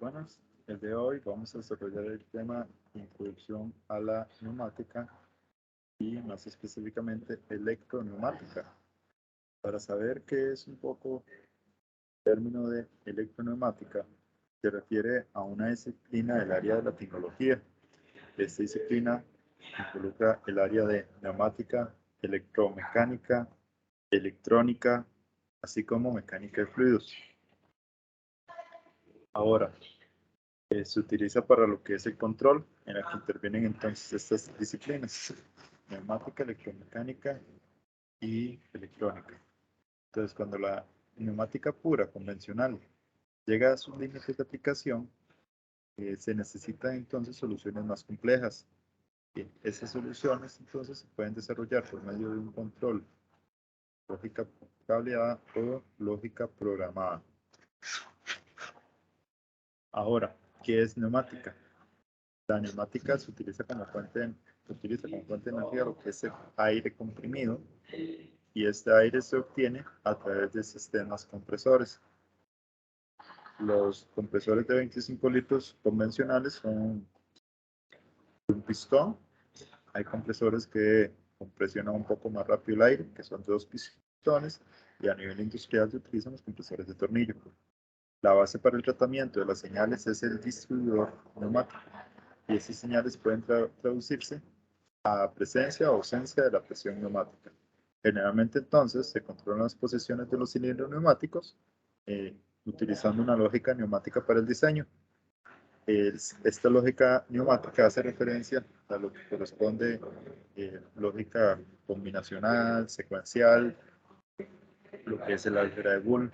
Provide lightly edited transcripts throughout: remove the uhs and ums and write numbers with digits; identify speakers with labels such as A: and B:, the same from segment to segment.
A: Buenas, el de hoy vamos a desarrollar el tema Introducción a la neumática y más específicamente electroneumática. Para saber qué es un poco el término de electroneumática, se refiere a una disciplina del área de la tecnología. Esta disciplina involucra el área de neumática, electromecánica, electrónica, así como mecánica de fluidos. Ahora, se utiliza para lo que es el control, en el que intervienen entonces estas disciplinas, neumática, electromecánica y electrónica. Entonces, cuando la neumática pura, convencional, llega a sus límites de aplicación, se necesitan entonces soluciones más complejas. Y esas soluciones entonces se pueden desarrollar por medio de un control, lógica cableada o lógica programada. Ahora, ¿qué es neumática? La neumática se utiliza como fuente de energía lo que es el aire comprimido, y este aire se obtiene a través de sistemas compresores. Los compresores de 25 litros convencionales son un pistón. Hay compresores que compresionan un poco más rápido el aire, que son de 2 pistones, y a nivel industrial se utilizan los compresores de tornillo. La base para el tratamiento de las señales es el distribuidor neumático, y esas señales pueden traducirse a presencia o ausencia de la presión neumática. Generalmente entonces se controlan las posiciones de los cilindros neumáticos utilizando una lógica neumática para el diseño. Esta lógica neumática hace referencia a lo que corresponde lógica combinacional, secuencial, lo que es el álgebra de Boole.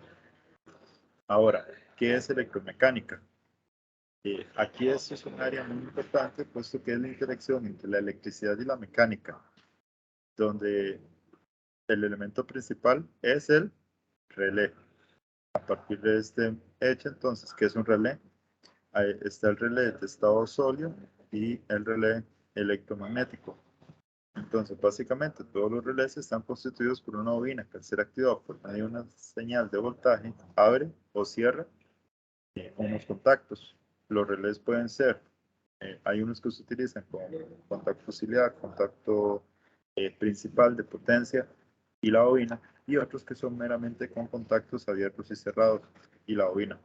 A: Ahora, ¿qué es electromecánica? Aquí esto es un área muy importante, puesto que es la interacción entre la electricidad y la mecánica, donde el elemento principal es el relé. A partir de este hecho, entonces, ¿qué es un relé? Ahí está el relé de estado sólido y el relé electromagnético. Entonces, básicamente, todos los relés están constituidos por una bobina que al ser activada por medio de una señal de voltaje, abre o cierra unos contactos. Los relés pueden ser, hay unos que se utilizan con contacto auxiliar, contacto principal de potencia y la bobina, y otros que son meramente con contactos abiertos y cerrados y la bobina.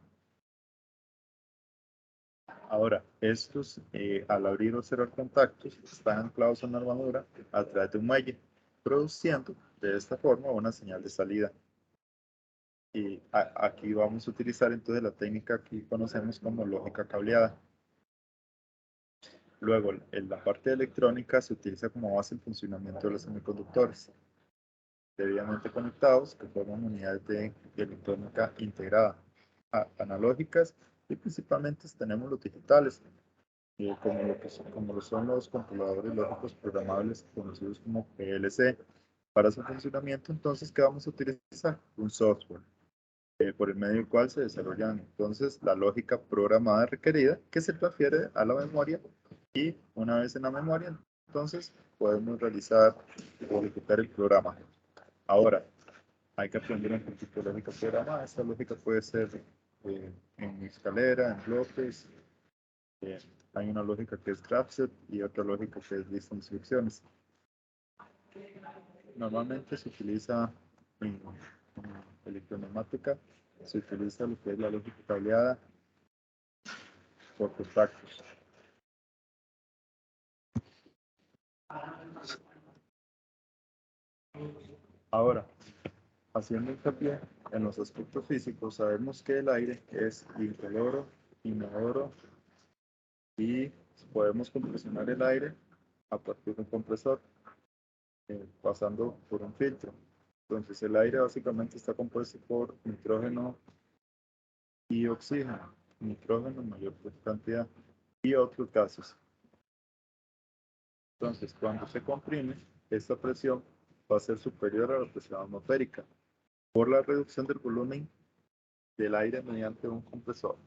A: Ahora, estos, al abrir o cerrar contactos, están anclados a una armadura a través de un muelle, produciendo de esta forma una señal de salida. Y aquí vamos a utilizar entonces la técnica que conocemos como lógica cableada. Luego, en la parte electrónica se utiliza como base el funcionamiento de los semiconductores, debidamente conectados, que forman unidades de electrónica integrada, analógicas, y principalmente tenemos los digitales, como lo son los controladores lógicos programables conocidos como PLC. Para su funcionamiento, entonces, ¿qué vamos a utilizar? Un software, por el medio del cual se desarrollan entonces la lógica programada requerida, que se transfiere a la memoria, y una vez en la memoria, entonces podemos realizar o ejecutar el programa. Ahora, hay que aprender un poquito de lógica programada. Esta lógica puede ser en escalera, en bloques. Hay una lógica que es graph-set y otra lógica que es lista de instrucciones. Normalmente se utiliza en electroneumática, se utiliza lo que es la lógica cableada por contactos. Ahora, haciendo hincapié en los aspectos físicos, sabemos que el aire es incoloro, inodoro, y podemos compresionar el aire a partir de un compresor, pasando por un filtro. Entonces el aire básicamente está compuesto por nitrógeno y oxígeno, nitrógeno en mayor cantidad y otros gases. Entonces, cuando se comprime, esta presión va a ser superior a la presión atmosférica por la reducción del volumen del aire mediante un compresor.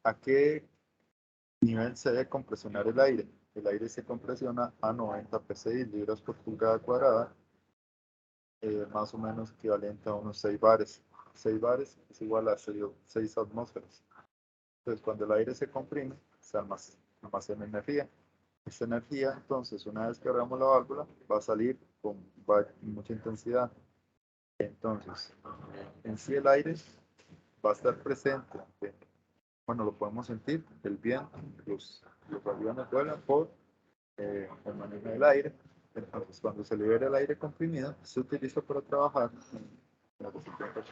A: ¿A qué nivel se debe compresionar el aire? El aire se compresiona a 90 psi, libras por pulgada cuadrada, más o menos equivalente a unos 6 bares. 6 bares es igual a 6 atmósferas. Entonces, cuando el aire se comprime, se almacena energía. Esta energía, entonces, una vez que abramos la válvula, va a salir con mucha intensidad. Entonces, en sí el aire va a estar presente. Bueno, lo podemos sentir, el viento, los aviones vuelan por el manejo del aire. Entonces, cuando se libera el aire comprimido, se utiliza para trabajar en la recipiente de.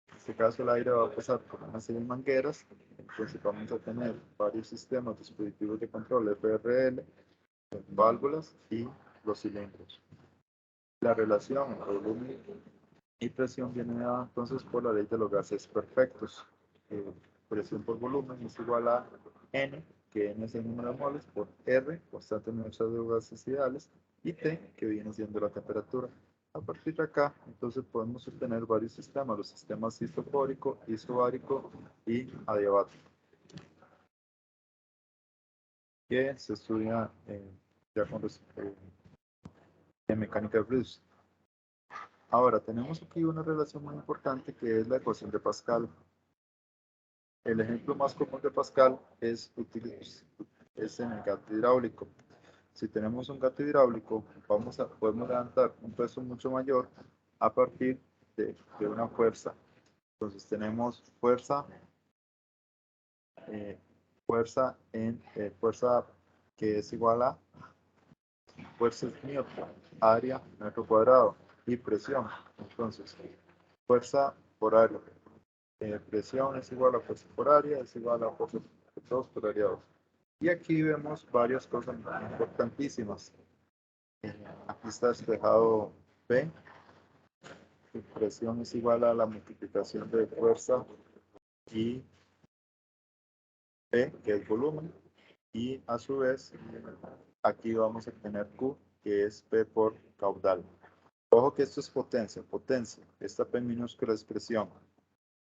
A: En este caso, el aire va a pasar por una serie de mangueras. Entonces, vamos a tener varios sistemas, dispositivos de control FRL, válvulas y los cilindros. La relación entre volumen y presión viene dada entonces por la ley de los gases perfectos. Presión por volumen es igual a N, que N es el número de moles, por R, constante universal de gases ideales, y T, que viene siendo la temperatura. A partir de acá, entonces podemos obtener varios sistemas, los sistemas isofórico, isobárico y adiabático, que se estudia ya en mecánica de fluidos. Ahora, tenemos aquí una relación muy importante que es la ecuación de Pascal. El ejemplo más común de Pascal es en el gato hidráulico. Si tenemos un gato hidráulico, podemos levantar un peso mucho mayor a partir de una fuerza. Entonces tenemos fuerza que es igual a fuerza Newton, área metro cuadrado, y presión. Entonces, fuerza por área. Presión es igual a fuerza por área, es igual a fuerza por 2 por área 2. Y aquí vemos varias cosas importantísimas. Aquí está despejado P. Presión es igual a la multiplicación de fuerza y P, que es volumen. Y a su vez, aquí vamos a tener Q, que es P por caudal. Ojo que esto es potencia. Potencia, esta P minúscula es presión.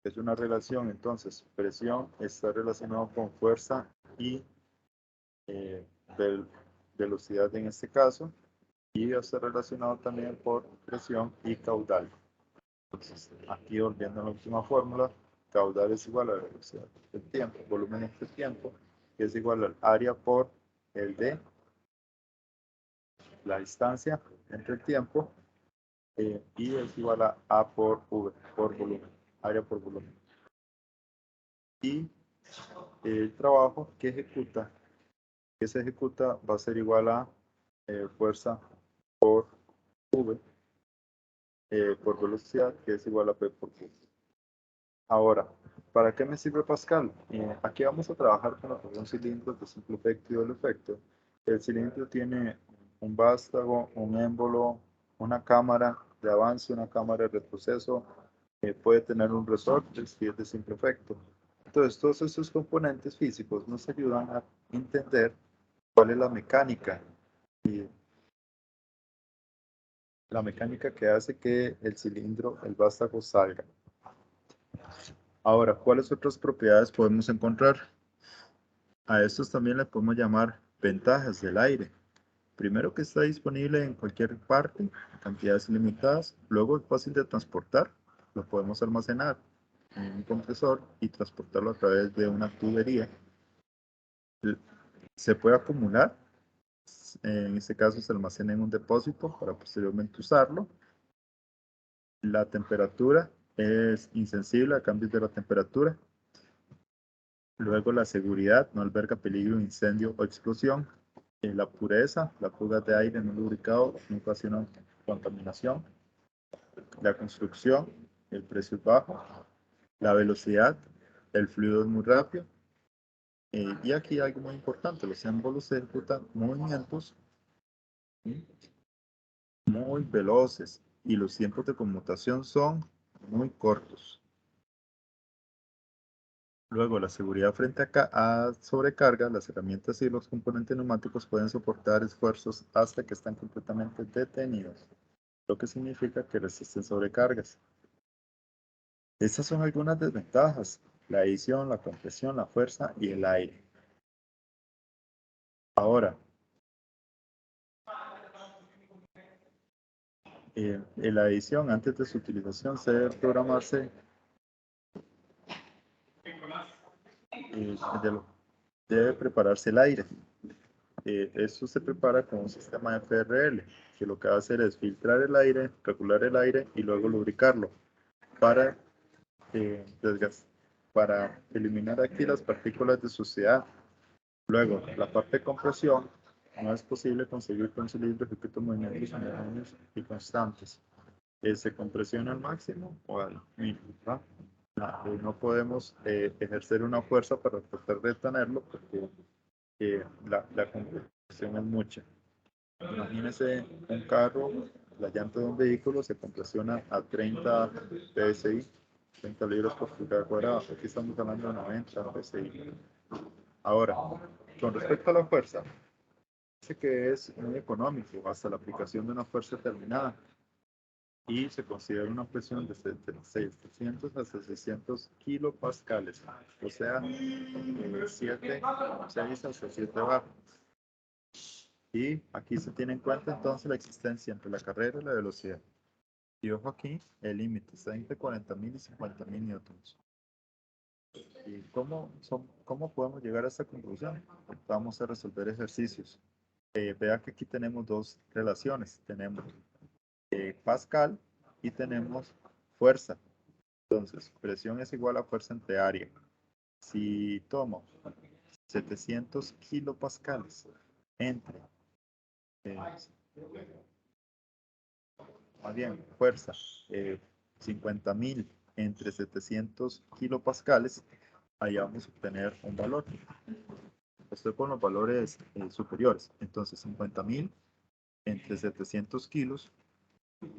A: Es una relación, entonces, presión está relacionado con fuerza y velocidad en este caso, y está relacionado también por presión y caudal. Entonces, aquí volviendo a la última fórmula, caudal es igual a la velocidad del tiempo, volumen entre tiempo, que es igual al área por el d, la distancia entre el tiempo, y es igual a A por V, por volumen, área por volumen. Y el trabajo que se ejecuta va a ser igual a fuerza por V, por velocidad, que es igual a P por Q. Ahora, ¿para qué me sirve Pascal? Aquí vamos a trabajar con un cilindro de simple efecto y doble efecto. El cilindro tiene un vástago, un émbolo, una cámara de avance, una cámara de retroceso, puede tener un resorte si es de simple efecto. Entonces, todos estos componentes físicos nos ayudan a entender cuál es la mecánica que hace que el cilindro, el vástago, salga. Ahora, ¿cuáles otras propiedades podemos encontrar? A estos también le podemos llamar ventajas del aire. Primero, que está disponible en cualquier parte, en cantidades ilimitadas. Luego, es fácil de transportar. Lo podemos almacenar en un compresor y transportarlo a través de una tubería. Se puede acumular. En este caso, se almacena en un depósito para posteriormente usarlo. La temperatura es insensible a cambios de la temperatura. Luego, la seguridad, no alberga peligro de incendio o explosión. La pureza, las fugas de aire no lubricado no ocasionan contaminación. La construcción, el precio es bajo. La velocidad, el fluido es muy rápido. Y aquí algo muy importante, los émbolos se ejecutan movimientos muy veloces y los tiempos de conmutación son muy cortos. Luego, la seguridad frente a sobrecarga, las herramientas y los componentes neumáticos pueden soportar esfuerzos hasta que están completamente detenidos, lo que significa que resisten sobrecargas. Estas son algunas desventajas: la adición, la compresión, la fuerza y el aire. Ahora, En la edición, antes de su utilización, se debe programarse debe prepararse el aire. Esto se prepara con un sistema FRL, que lo que va a hacer es filtrar el aire, regular el aire y luego lubricarlo para, para eliminar aquí las partículas de suciedad. Luego, la parte de compresión, no es posible conseguir con cilindros que ejecuten movimientos homogéneos y constantes. Se compresiona al máximo o al mínimo, ¿verdad? No podemos ejercer una fuerza para tratar de detenerlo porque la compresión es mucha. Imagínese un carro, la llanta de un vehículo se compresiona a 30 psi, 30 libras por pulgada cuadrada. Aquí estamos hablando de 90 psi. Ahora, con respecto a la fuerza, dice que es muy económico hasta la aplicación de una fuerza determinada y se considera una presión de 600 a 600 kilopascales, o sea, 7, 6 hasta 7 bar. Y aquí se tiene en cuenta entonces la existencia entre la carrera y la velocidad. Y ojo aquí, el límite está entre 40.000 y 50.000 newtons. ¿Y cómo podemos llegar a esta conclusión? Vamos a resolver ejercicios. Vea que aquí tenemos dos relaciones. Tenemos Pascal y tenemos fuerza. Entonces, presión es igual a fuerza entre área. Si tomo 700 kilopascales entre, más bien, fuerza, 50.000 entre 700 kilopascales, ahí vamos a obtener un valor. Estoy con los valores superiores. Entonces, 50.000 entre 700 kilos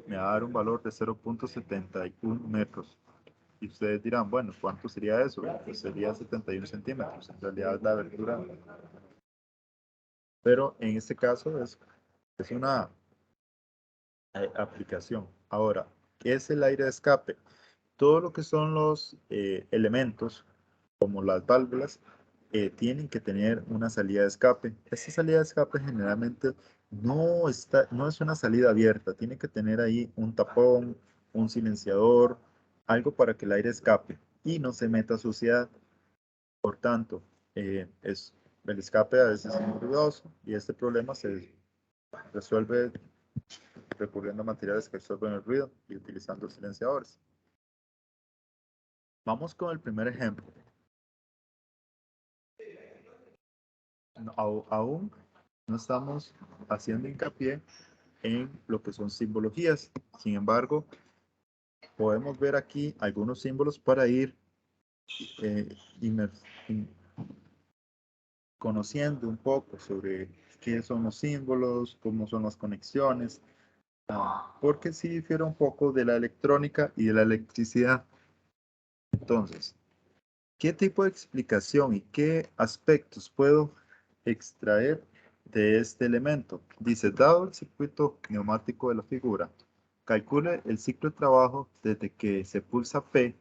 A: me va a dar un valor de 0.71 metros. Y ustedes dirán, bueno, ¿cuánto sería eso? Pues sería 71 centímetros. En realidad es la abertura. Pero en este caso es una aplicación. Ahora, ¿qué es el aire de escape? Todo lo que son los elementos, como las válvulas, tienen que tener una salida de escape. Esta salida de escape generalmente no es una salida abierta, tiene que tener ahí un tapón, un silenciador, algo para que el aire escape y no se meta suciedad. Por tanto, el escape a veces es muy ruidoso y este problema se resuelve recurriendo a materiales que absorben el ruido y utilizando silenciadores. Vamos con el primer ejemplo. Aún no estamos haciendo hincapié en lo que son simbologías. Sin embargo, podemos ver aquí algunos símbolos para ir eh, conociendo un poco sobre qué son los símbolos, cómo son las conexiones, porque sí difiere un poco de la electrónica y de la electricidad. Entonces, ¿qué tipo de explicación y qué aspectos puedo extraer de este elemento? Dice, dado el circuito neumático de la figura, calcule el ciclo de trabajo desde que se pulsa P,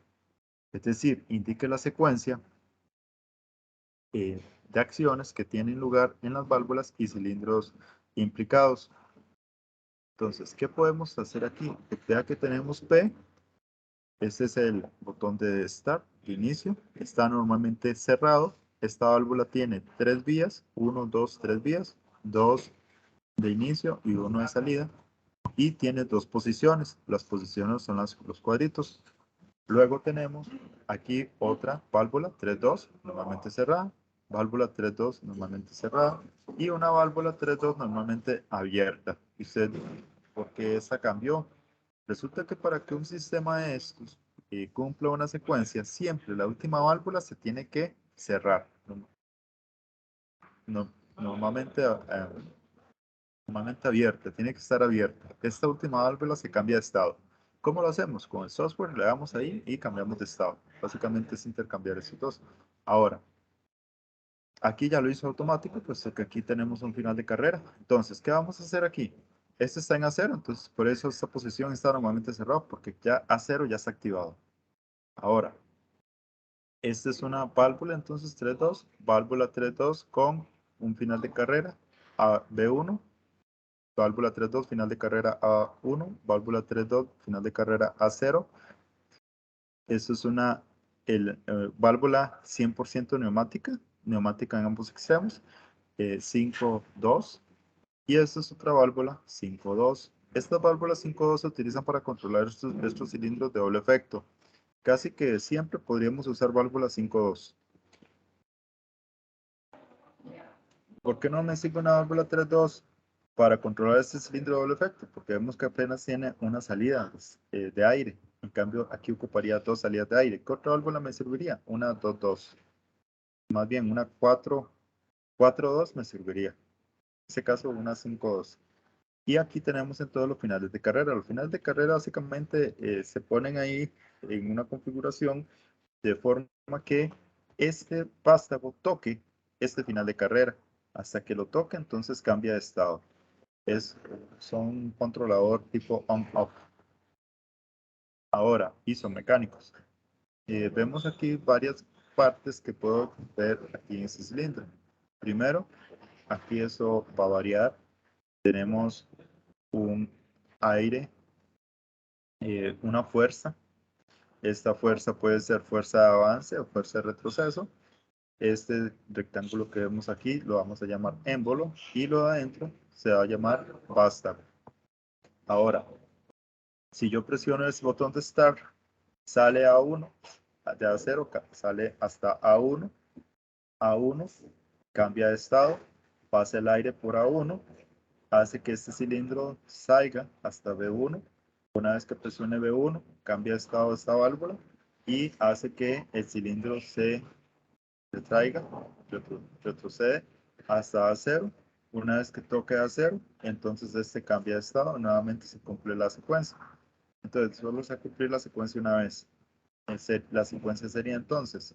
A: es decir, indique la secuencia de acciones que tienen lugar en las válvulas y cilindros implicados. Entonces, ¿qué podemos hacer aquí? Vea que tenemos P. Este es el botón de Start, de inicio. Está normalmente cerrado. Esta válvula tiene 3 vías, 1, 2, 3 vías, 2 de inicio y 1 de salida. Y tiene 2 posiciones. Las posiciones son los cuadritos. Luego tenemos aquí otra válvula 3-2, normalmente cerrada. Válvula 3-2, normalmente cerrada. Y una válvula 3-2, normalmente abierta. Y usted, ¿por qué esta cambió? Resulta que para que un sistema de estos cumpla una secuencia, siempre la última válvula se tiene que cerrar. Normalmente, normalmente abierta, tiene que estar abierta. Esta última válvula se cambia de estado. ¿Cómo lo hacemos? Con el software le damos ahí y cambiamos de estado. Básicamente es intercambiar estos dos. Ahora, aquí ya lo hizo automático, puesto que aquí tenemos un final de carrera. Entonces, ¿qué vamos a hacer aquí? Este está en A0, entonces por eso esta posición está normalmente cerrada, porque ya A0 ya está activado. Ahora, esta es una válvula, entonces 3-2, válvula 3-2 con un final de carrera a B1. válvula 3.2, final de carrera A1, válvula 3.2, final de carrera A0. Esto es una válvula 100% neumática en ambos extremos, 5.2. Y esta es otra válvula 5.2. Estas válvulas 5.2 se utilizan para controlar estos cilindros de doble efecto. Casi que siempre podríamos usar válvula 5.2. ¿Por qué no me sigue una válvula 3.2 para controlar este cilindro de doble efecto? Porque vemos que apenas tiene una salida de aire. En cambio, aquí ocuparía dos salidas de aire. ¿Qué otra válvula me serviría? Una 2.2. Más bien, una 4.2 me serviría. En este caso, una 5.2. Y aquí tenemos en todos los finales de carrera. Los finales de carrera básicamente se ponen ahí en una configuración de forma que este vástago toque este final de carrera. Hasta que lo toque, entonces cambia de estado. Son un controlador tipo on-off. Ahora, isomecánicos. Vemos aquí varias partes que puedo ver aquí en este cilindro. Primero, aquí eso va a variar. Tenemos un aire, una fuerza. Esta fuerza puede ser fuerza de avance o fuerza de retroceso. Este rectángulo que vemos aquí lo vamos a llamar émbolo y lo de adentro se va a llamar vástago. Ahora, si yo presiono el botón de Start, sale A1, de A0 sale hasta A1, A1 cambia de estado, pasa el aire por A1, hace que este cilindro salga hasta B1. Una vez que presione B1, cambia de estado esta válvula y hace que el cilindro se retraiga, retrocede hasta A0. Una vez que toque A0, entonces este cambia de estado, nuevamente se cumple la secuencia. Entonces, solo se va a cumplir la secuencia una vez. La secuencia sería entonces,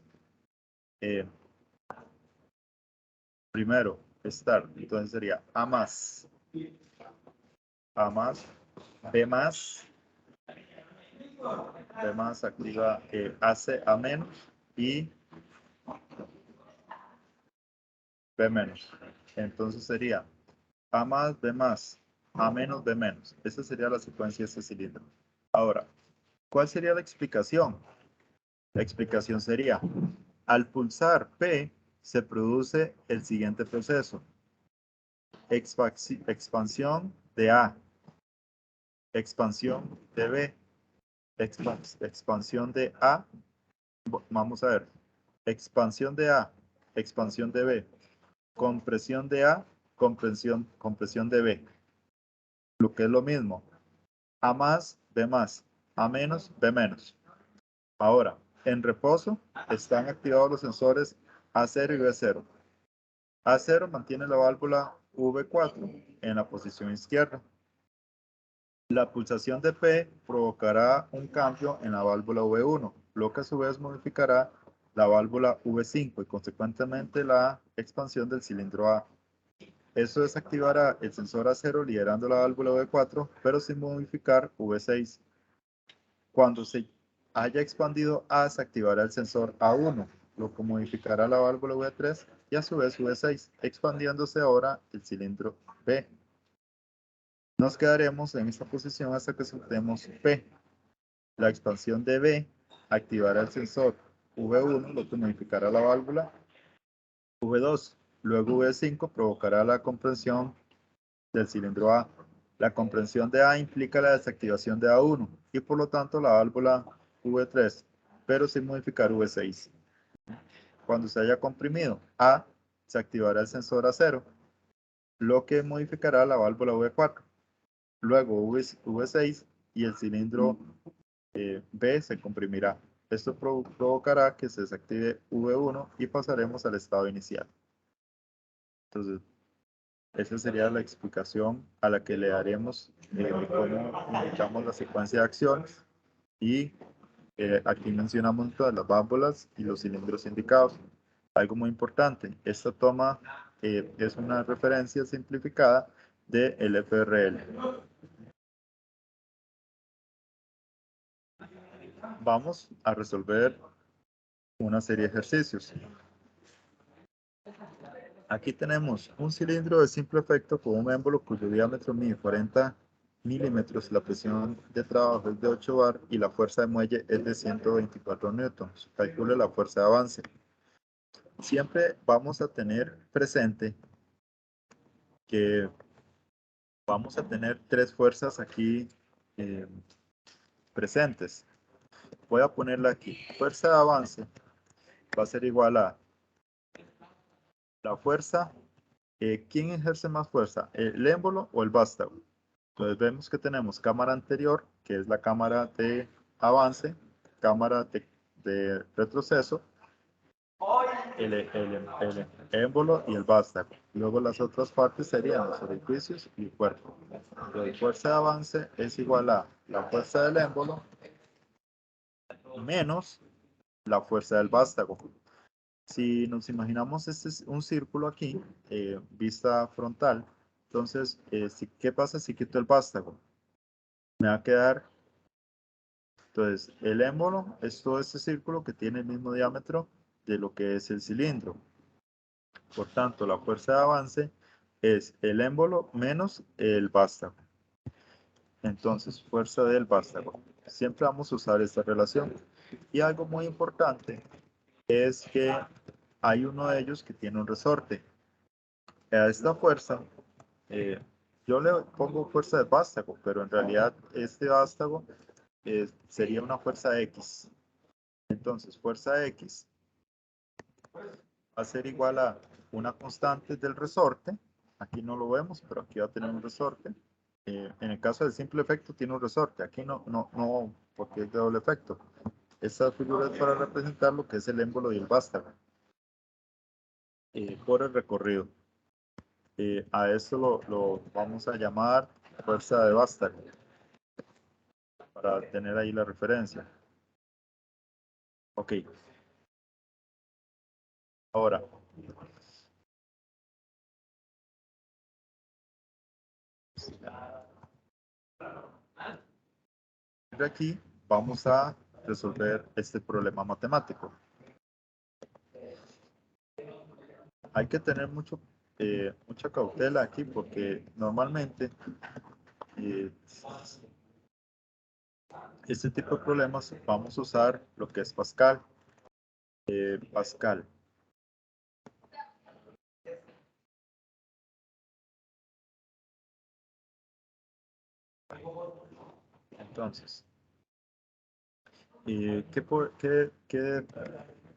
A: primero, start, entonces sería A más, B más, B más activa AC A menos y B menos. Entonces sería A más, B más, A menos, B menos. Esa sería la secuencia de este cilindro. Ahora, ¿cuál sería la explicación? La explicación sería, al pulsar P, se produce el siguiente proceso. Expansión de A, expansión de B, expansión de A, vamos a ver, expansión de A, expansión de B, compresión de A, compresión de B, lo que es lo mismo, A más, B más, A menos, B menos. Ahora, en reposo están activados los sensores A0 y B0. A0 mantiene la válvula V4 en la posición izquierda. La pulsación de P provocará un cambio en la válvula V1, lo que a su vez modificará la válvula V5 y consecuentemente la expansión del cilindro A. Eso desactivará el sensor A0 liberando la válvula V4, pero sin modificar V6. Cuando se haya expandido A, se activará el sensor A1, lo que modificará la válvula V3 y a su vez V6, expandiéndose ahora el cilindro B. Nos quedaremos en esta posición hasta que soltemos P. La expansión de B activará el sensor V1, lo que modificará la válvula V2. Luego V5 provocará la compresión del cilindro A. La compresión de A implica la desactivación de A1 y por lo tanto la válvula V3, pero sin modificar V6. Cuando se haya comprimido A, se activará el sensor A0, lo que modificará la válvula V4. Luego V6 y el cilindro B se comprimirá. Esto provocará que se desactive V1 y pasaremos al estado inicial. Entonces, esa sería la explicación a la que le daremos de cómo indicamos la secuencia de acciones. Y aquí mencionamos todas las válvulas y los cilindros indicados. Algo muy importante, esta toma es una referencia simplificada del FRL. Vamos a resolver una serie de ejercicios. Aquí tenemos un cilindro de simple efecto con un émbolo cuyo diámetro mide 40 milímetros, la presión de trabajo es de 8 bar y la fuerza de muelle es de 124 newtons. Calcule la fuerza de avance. Siempre vamos a tener presente que vamos a tener tres fuerzas aquí presentes. Voy a ponerla aquí. Fuerza de avance va a ser igual a la fuerza. ¿Quién ejerce más fuerza? ¿El émbolo o el vástago? Entonces vemos que tenemos cámara anterior, que es la cámara de avance, cámara de retroceso, el émbolo y el vástago. Luego las otras partes serían los orificios y el cuerpo. Entonces fuerza de avance es igual a la fuerza del émbolo menos la fuerza del vástago. Si nos imaginamos este es un círculo aquí, vista frontal, entonces, ¿qué pasa si quito el vástago? Me va a quedar, entonces, el émbolo es todo este círculo que tiene el mismo diámetro de lo que es el cilindro. Por tanto, la fuerza de avance es el émbolo menos el vástago. Entonces, fuerza del vástago. Siempre vamos a usar esta relación. Y algo muy importante es que hay uno de ellos que tiene un resorte. A esta fuerza, yo le pongo fuerza de vástago, pero en realidad este vástago sería una fuerza X. Entonces, fuerza X va a ser igual a una constante del resorte. Aquí no lo vemos, pero aquí va a tener un resorte. En el caso del simple efecto tiene un resorte. Aquí no, porque es de doble efecto. Esta figura es para representar lo que es el émbolo y el vástago por el recorrido. A esto lo vamos a llamar fuerza de vástago, para tener ahí la referencia. Ok. Ahora, de aquí vamos a resolver este problema matemático. Hay que tener mucha cautela aquí porque normalmente este tipo de problemas vamos a usar lo que es Pascal. Pascal. Entonces, ¿qué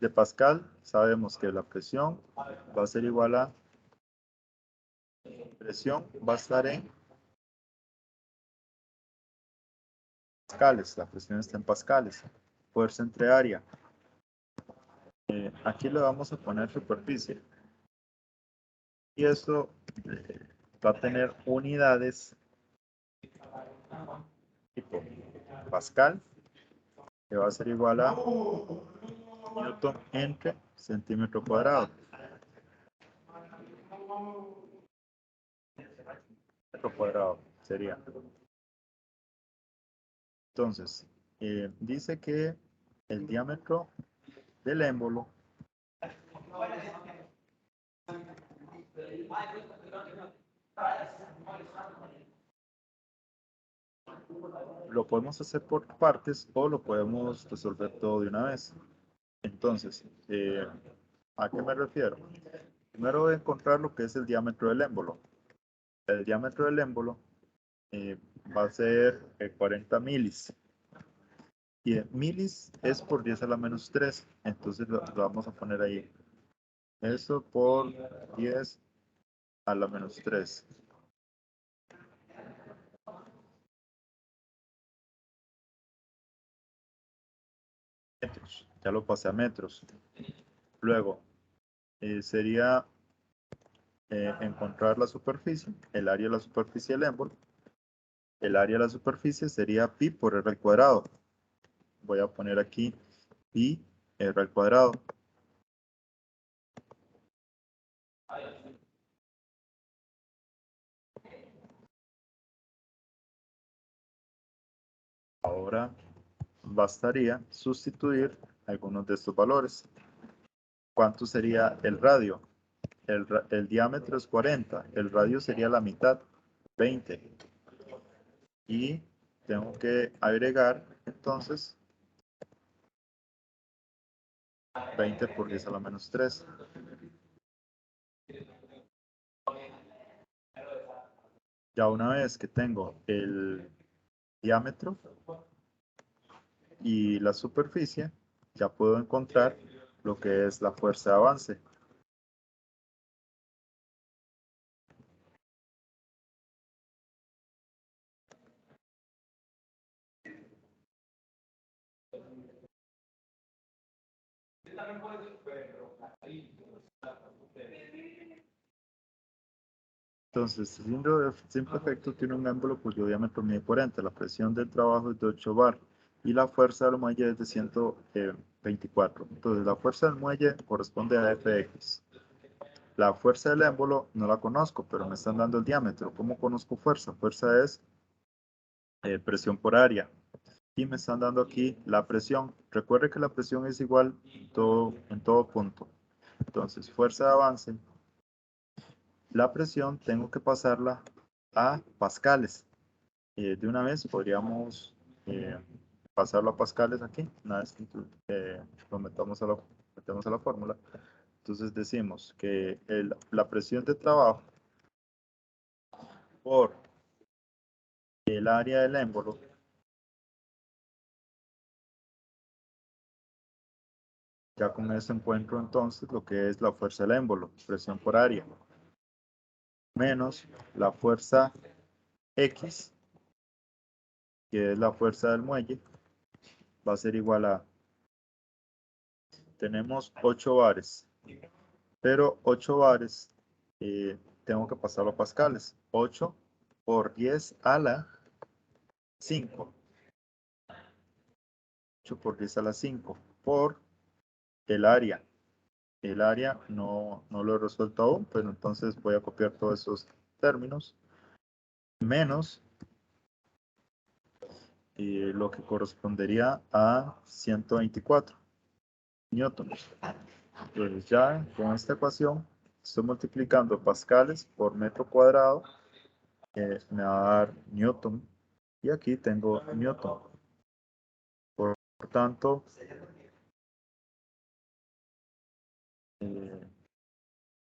A: de Pascal? Sabemos que la presión va a ser igual a presión, va a estar en pascales, la presión está en pascales. Fuerza entre área. Aquí le vamos a poner superficie. Y esto va a tener unidades tipo Pascal, que va a ser igual a Newton entre centímetro cuadrado. Metro cuadrado sería. Entonces, dice que el diámetro del émbolo lo podemos hacer por partes o lo podemos resolver todo de una vez. Entonces, ¿a qué me refiero? Primero voy a encontrar lo que es el diámetro del émbolo. El diámetro del émbolo va a ser 40 milis. Y milis es por 10 a la menos 3. Entonces lo vamos a poner ahí. Eso por 10 a la menos 3. Metros. Ya lo pasé a metros. Luego sería encontrar la superficie, el área de la superficie del émbolo. El área de la superficie sería pi por r al cuadrado. Voy a poner aquí pi r al cuadrado. Ahora bastaría sustituir algunos de estos valores. ¿Cuánto sería el radio? el diámetro es 40, el radio sería la mitad, 20. Y tengo que agregar, entonces, 20 por 10 a la menos 3. Ya una vez que tengo el diámetro y la superficie, ya puedo encontrar lo que es la fuerza de avance. Entonces, el cilindro de simple efecto tiene un émbolo cuyo diámetro mide 40, la presión del trabajo es de 8 bar y la fuerza del muelle es de 124. Entonces, la fuerza del muelle corresponde a Fx. La fuerza del émbolo no la conozco, pero me están dando el diámetro. ¿Cómo conozco fuerza? Fuerza es presión por área. Y me están dando aquí la presión. Recuerde que la presión es igual en todo punto. Entonces, fuerza de avance. La presión tengo que pasarla a pascales. De una vez podríamos pasarlo a pascales aquí, una vez que lo metemos a la fórmula. Entonces decimos que la presión de trabajo por el área del émbolo ya con eso encuentro entonces lo que es la fuerza del émbolo, presión por área, menos la fuerza X, que es la fuerza del muelle, va a ser igual a, tenemos 8 bares, pero 8 bares tengo que pasarlo a pascales, 8 por 10 a la 5, 8 por 10 a la 5, por el área. El área no lo he resuelto aún, pero entonces voy a copiar todos esos términos, menos lo que correspondería a 124 newtons. Entonces ya con esta ecuación estoy multiplicando pascales por metro cuadrado, me va a dar newton, y aquí tengo newton. Por tanto,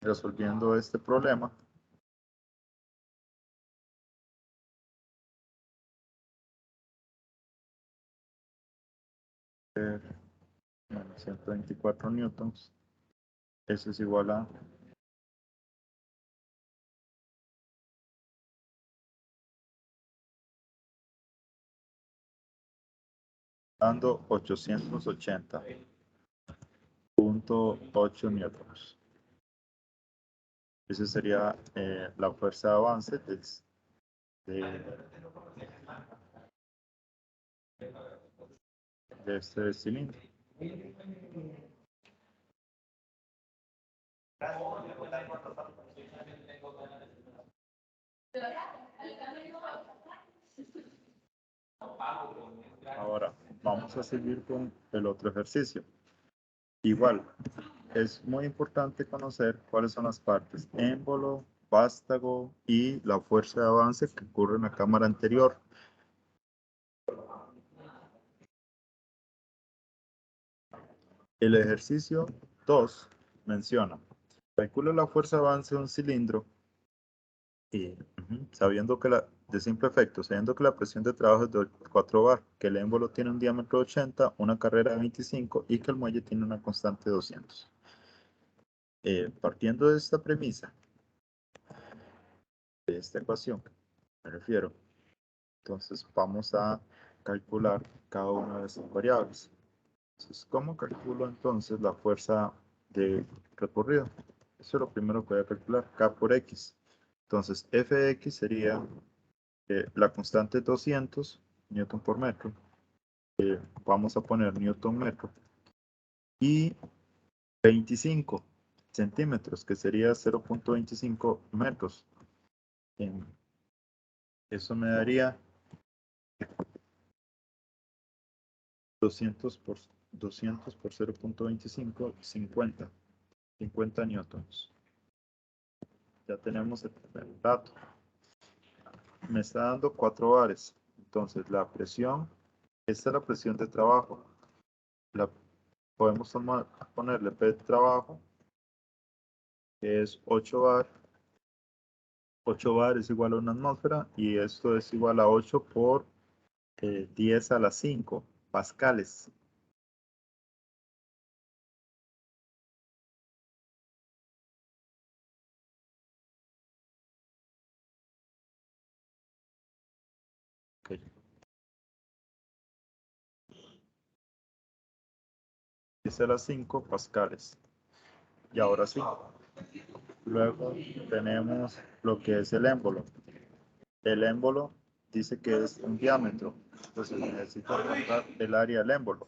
A: resolviendo este problema, 124 newtons, eso es igual a dando 880.8 newtons. Esa sería la fuerza de avance de este cilindro. Ahora vamos a seguir con el otro ejercicio. Igual, es muy importante conocer cuáles son las partes émbolo, vástago y la fuerza de avance que ocurre en la cámara anterior. El ejercicio 2 menciona, calcula la fuerza de avance de un cilindro y sabiendo que de simple efecto, sabiendo que la presión de trabajo es de 4 bar, que el émbolo tiene un diámetro de 80, una carrera de 25 y que el muelle tiene una constante de 200. Partiendo de esta premisa, de esta ecuación, me refiero, entonces vamos a calcular cada una de esas variables. Entonces, ¿cómo calculo entonces la fuerza de recorrido? Eso es lo primero que voy a calcular, K por X. Entonces, Fx sería la constante 200 newton por metro. Vamos a poner newton metro. Y 25 centímetros, que sería 0.25 metros. Eso me daría 200 por 0.25, 50 newtons. ya tenemos el primer dato. Me está dando 4 bares. Entonces la presión, esta es la presión de trabajo. Podemos ponerle P de trabajo, que es 8 bar. 8 bar es igual a una atmósfera y esto es igual a 8 por 10 a la 5 pascales. Okay. 10 a la 5 pascales. Y ahora sí. Luego tenemos lo que es el émbolo. El émbolo dice que es un diámetro. Entonces necesito encontrar el área del émbolo.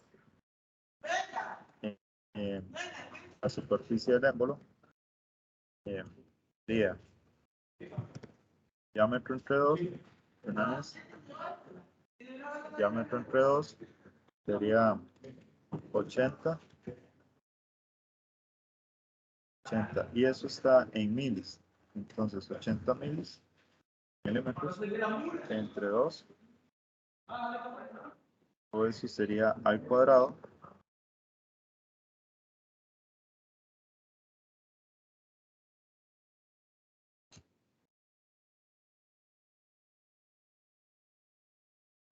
A: La superficie del émbolo sería diámetro entre 2. Tenemos diámetro entre 2 sería 80. Y eso está en milis. Entonces 80 milímetros entre 2. O eso sería al cuadrado.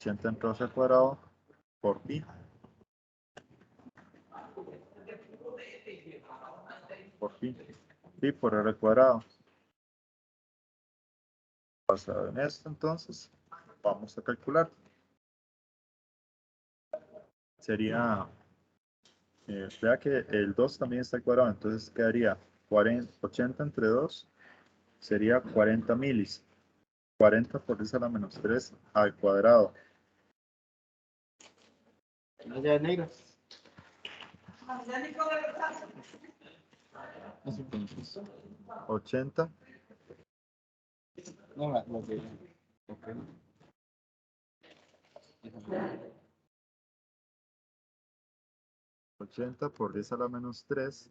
A: Entre 2 al cuadrado por pi. Por pi. Pi por r cuadrado. Basado en esto, entonces, vamos a calcular. Sería, vea que el 2 también está al cuadrado, entonces quedaría 80 entre 2, sería 40 milis. 40 por 10 a la menos 3 al cuadrado.
B: Ya negro.
A: Entonces, 80.
B: No, lo que...
A: Okay. 80 por 10 a la menos 3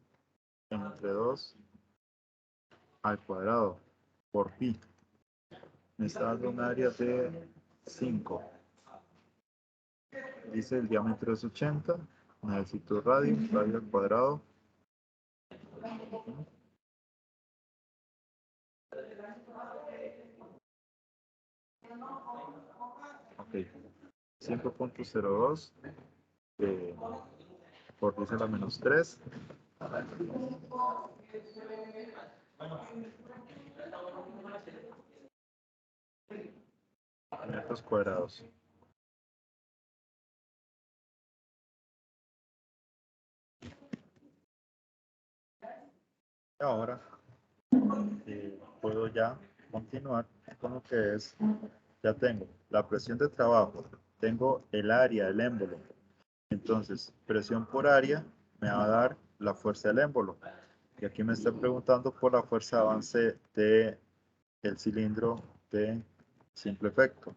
A: entre 2 al cuadrado por pi. Me está dando un área de 5. Dice el diámetro es 80. Necesito radio al cuadrado. Ok. 5.02 por 10 a la menos 3. Metros cuadrados. Ahora puedo ya continuar con lo que es, ya tengo la presión de trabajo, tengo el área del émbolo. Entonces, presión por área me va a dar la fuerza del émbolo. Y aquí me está preguntando por la fuerza de avance del cilindro de simple efecto.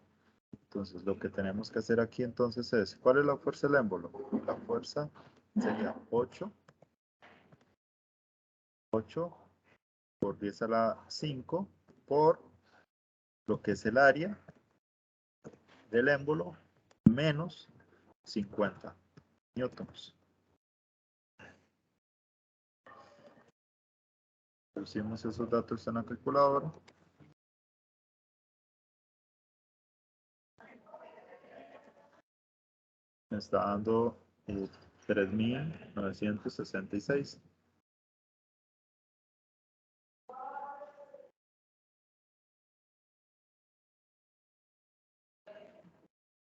A: Entonces, lo que tenemos que hacer aquí entonces es, ¿cuál es la fuerza del émbolo? La fuerza sería 8 por 10 a la 5 por lo que es el área del émbolo menos 50 newtons. Pusimos esos datos en la calculadora. Me está dando 3.966.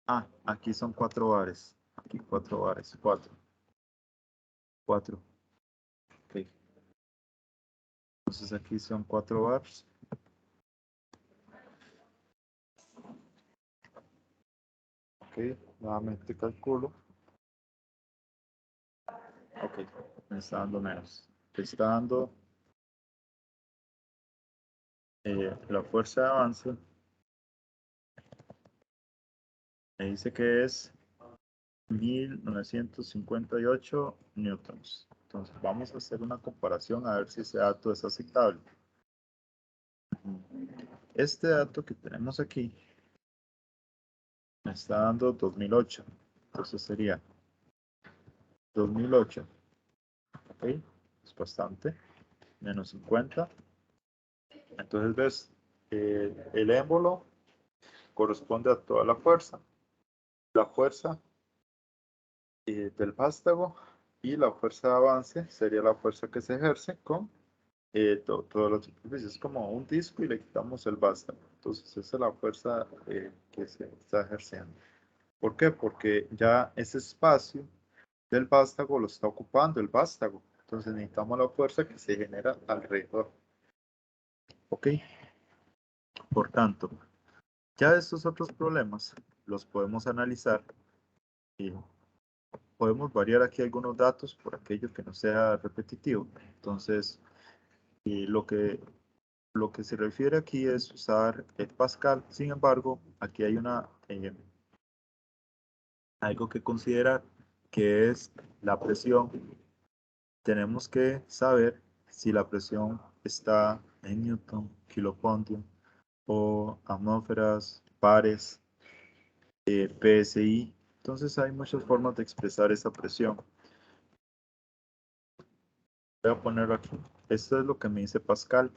A: Ah, aquí son 4 bares. Aquí 4 bares. 4. Ok. Entonces aquí son 4 bars. Ok, nuevamente calculo. Ok, me está dando menos. Me está dando la fuerza de avance. Me dice que es 1958 newtons. Entonces vamos a hacer una comparación a ver si ese dato es aceptable. Este dato que tenemos aquí me está dando 2008. Entonces sería 2008. Ok, es bastante. Menos 50. Entonces ves, el émbolo corresponde a toda la fuerza. La fuerza del vástago y la fuerza de avance sería la fuerza que se ejerce con todas las superficies. Es como un disco y le quitamos el vástago. Entonces esa es la fuerza que se está ejerciendo. ¿Por qué? Porque ya ese espacio del vástago lo está ocupando el vástago. Entonces necesitamos la fuerza que se genera alrededor. ¿Ok? Por tanto, ya estos otros problemas los podemos analizar y podemos variar aquí algunos datos por aquello que no sea repetitivo. Entonces, lo que se refiere aquí es usar el Pascal. Sin embargo, aquí hay algo que considerar, que es la presión. Tenemos que saber si la presión está en Newton, kilopondio o atmósferas, pares, PSI. Entonces hay muchas formas de expresar esa presión. Voy a ponerlo aquí. Esto es lo que me dice Pascal.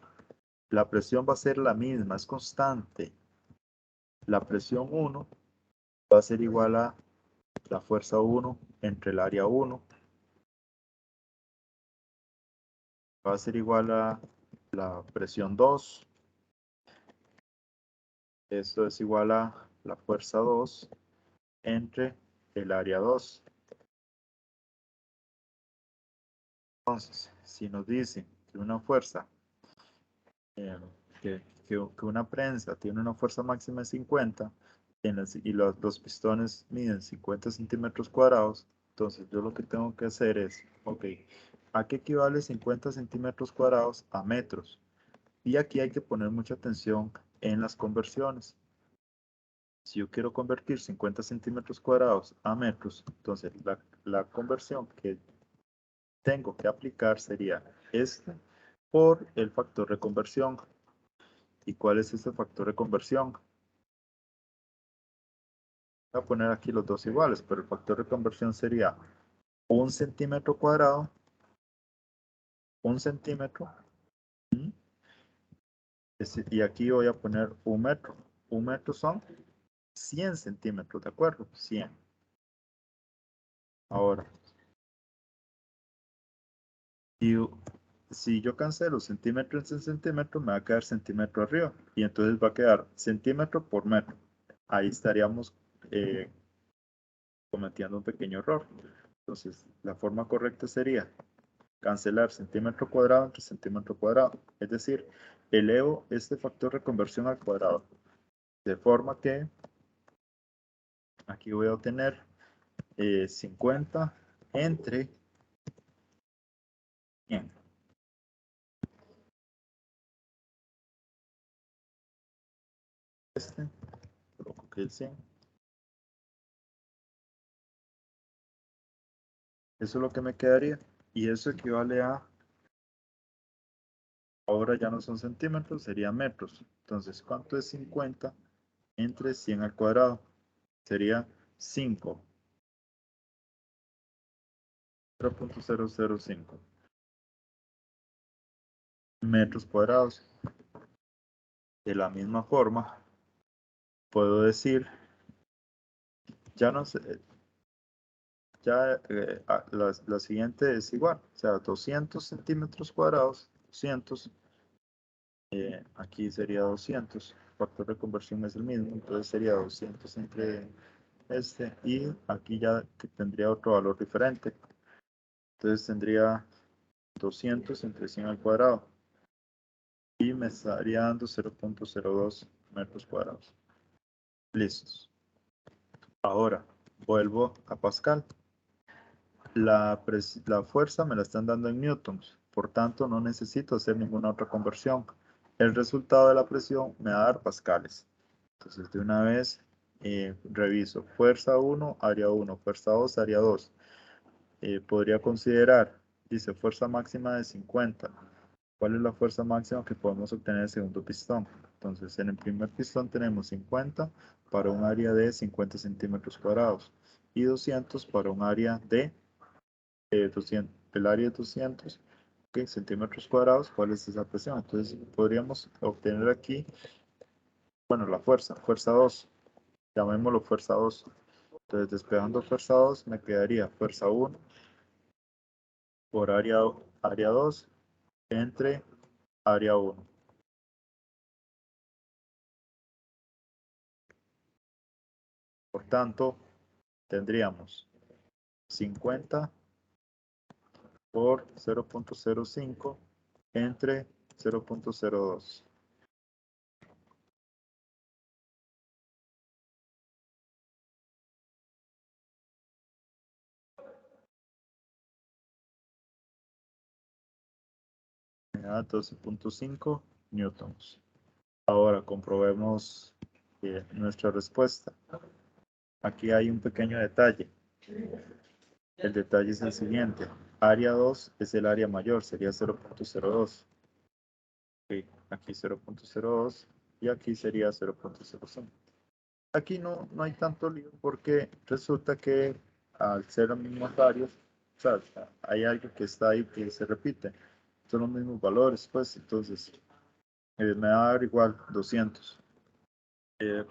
A: La presión va a ser la misma, es constante. La presión 1 va a ser igual a la fuerza 1 entre el área 1. Va a ser igual a la presión 2. Esto es igual a la fuerza 2 entre el área 2. Entonces, si nos dicen que una fuerza, eh, que una prensa tiene una fuerza máxima de 50 y los pistones miden 50 centímetros cuadrados, entonces yo lo que tengo que hacer es, ok, ¿a qué equivale 50 centímetros cuadrados a metros? Y aquí hay que poner mucha atención en las conversiones. Si yo quiero convertir 50 centímetros cuadrados a metros, entonces la conversión que tengo que aplicar sería esta por el factor de conversión. ¿Y cuál es ese factor de conversión? Voy a poner aquí los dos iguales, pero el factor de conversión sería 1 centímetro cuadrado, 1 centímetro, y aquí voy a poner 1 metro. 1 metro son 100 centímetros, ¿de acuerdo? 100. Ahora, y si yo cancelo centímetro en centímetro, me va a quedar centímetro arriba. Y entonces va a quedar centímetro por metro. Ahí estaríamos cometiendo un pequeño error. Entonces, la forma correcta sería cancelar centímetro cuadrado entre centímetro cuadrado. Es decir, elevo este factor de conversión al cuadrado. De forma que aquí voy a obtener 50 entre 100. Coloco aquí el 100. Eso es lo que me quedaría. Y eso equivale a, ahora ya no son centímetros, serían metros. Entonces, ¿cuánto es 50 entre 100 al cuadrado? Sería 5. 0.005 metros cuadrados. De la misma forma, puedo decir, ya no sé, ya la siguiente es igual, o sea, 200 centímetros cuadrados, 200, aquí sería 200, el factor de conversión es el mismo, entonces sería 200 entre este, y aquí ya tendría otro valor diferente, entonces tendría 200 entre 100 al cuadrado, y me estaría dando 0.02 metros cuadrados. Listos. Ahora, vuelvo a Pascal. La fuerza me la están dando en newtons, por tanto no necesito hacer ninguna otra conversión. El resultado de la presión me va a dar pascales. Entonces de una vez reviso fuerza 1, área 1, fuerza 2, área 2. Podría considerar, dice fuerza máxima de 50. ¿Cuál es la fuerza máxima que podemos obtener en el segundo pistón? Entonces, en el primer pistón tenemos 50 para un área de 50 centímetros cuadrados y 200 para un área de 200, el área de 200 centímetros cuadrados. ¿Cuál es esa presión? Entonces, podríamos obtener aquí, bueno, la fuerza 2, llamémoslo fuerza 2. Entonces, despegando fuerza 2, me quedaría fuerza 1 por área 2 entre área 1. Por tanto, tendríamos 50 por 0.05 entre 0.02. Me da 12.5 newtons. Ahora comprobemos nuestra respuesta. Aquí hay un pequeño detalle. El detalle es el siguiente. Área 2 es el área mayor, sería 0.02. Aquí 0.02 y aquí sería 0.05. Aquí no hay tanto lío porque resulta que al ser las mismas áreas, o sea, hay algo que está ahí que se repite. Son los mismos valores, pues, entonces me va a dar igual 200.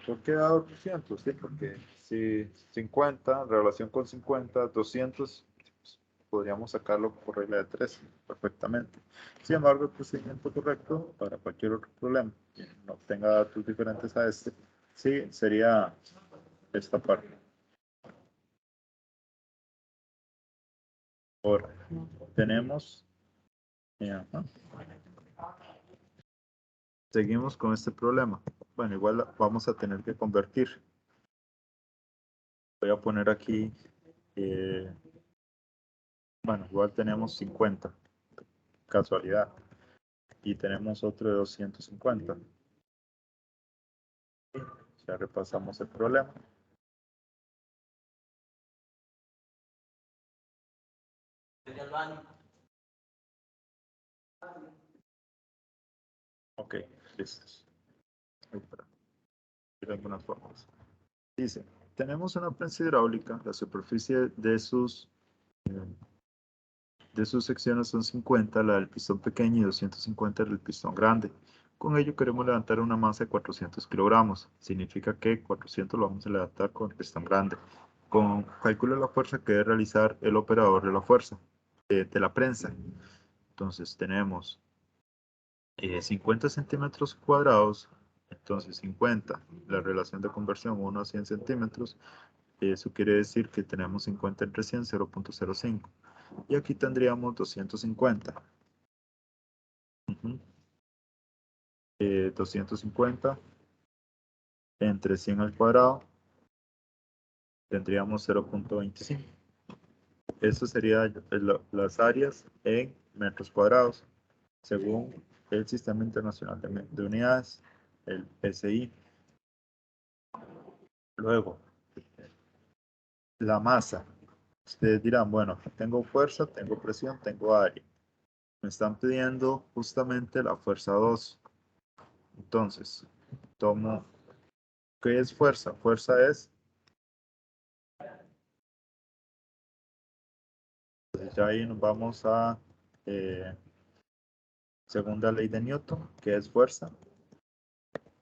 A: ¿Por qué da 200? Sí, porque si 50, en relación con 50, 200, pues, podríamos sacarlo por regla de 3 perfectamente. Sin embargo, el procedimiento correcto para cualquier otro problema que no tenga datos diferentes a este, sí, sería esta parte. Ahora, tenemos, ajá, seguimos con este problema. Bueno, igual vamos a tener que convertir. Voy a poner aquí, bueno, igual tenemos 50, casualidad, y tenemos otro de 250. Ya repasamos el problema. Ok, listos. De algunas formas. Dice, tenemos una prensa hidráulica, la superficie de sus secciones son 50, la del pistón pequeño, y 250 del pistón grande. Con ello queremos levantar una masa de 400 kilogramos. Significa que 400 lo vamos a levantar con el pistón grande. Calcula la fuerza que debe realizar el operador de la fuerza, de la prensa. Entonces tenemos 50 centímetros cuadrados. Entonces 50, la relación de conversión 1 a 100 centímetros. Eso quiere decir que tenemos 50 entre 100, 0.05. Y aquí tendríamos 250. 250 entre 100 al cuadrado tendríamos 0.25. Eso sería las áreas en metros cuadrados, según el Sistema Internacional de Unidades, el SI. Luego, la masa. Ustedes dirán, bueno, tengo fuerza, tengo presión, tengo área. Me están pidiendo justamente la fuerza 2. Entonces, tomo, ¿qué es fuerza? Fuerza es, pues ya ahí nos vamos a segunda ley de Newton, que es fuerza.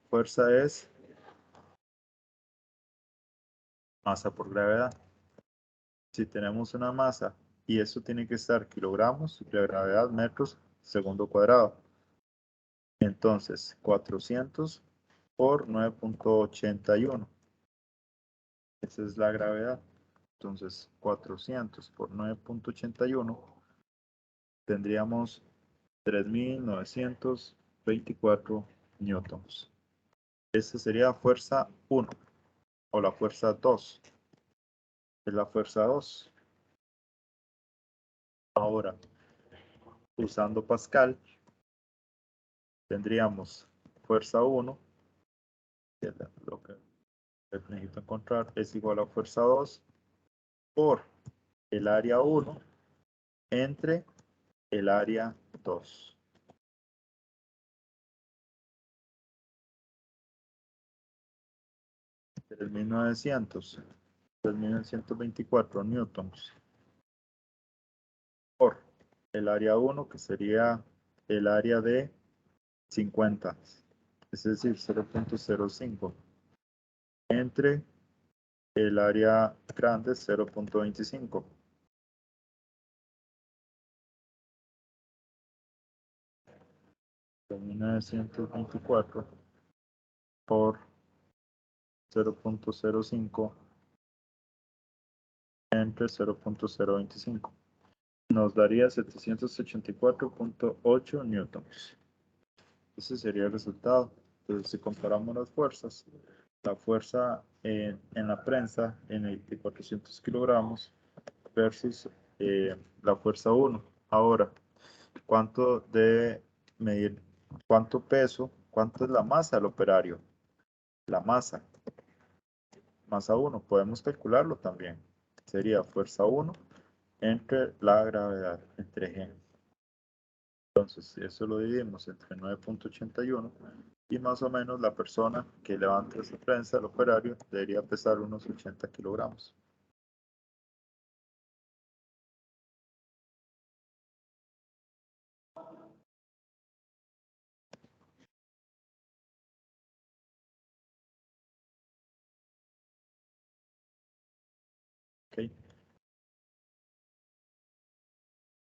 A: Fuerza es masa por gravedad. Si tenemos una masa y eso tiene que estar kilogramos, la gravedad metros segundo cuadrado. Entonces, 400 por 9.81. Esa es la gravedad. Entonces, 400 por 9.81 tendríamos 3.924 newtons. Esa sería fuerza 1 o la fuerza 2. Es la fuerza 2. Ahora, usando Pascal, tendríamos fuerza 1, que es lo que necesito encontrar, es igual a fuerza 2 por el área 1 entre el área 2. 3.924 newtons por el área 1, que sería el área de 50, es decir, 0.05, entre el área grande, 0.25. De 1924 por 0.05 entre 0.025. Nos daría 784.8 newtons. Ese sería el resultado. Entonces, si comparamos las fuerzas, la fuerza en la prensa de 400 kilogramos versus la fuerza 1. Ahora, ¿cuánto debe medir? ¿Cuánto peso? ¿Cuánto es la masa del operario? La masa 1. Podemos calcularlo también. Sería fuerza 1 entre la gravedad, entre G. Entonces, eso lo dividimos entre 9.81 y más o menos la persona que levanta esa prensa, el operario, debería pesar unos 80 kilogramos. ¿Okay?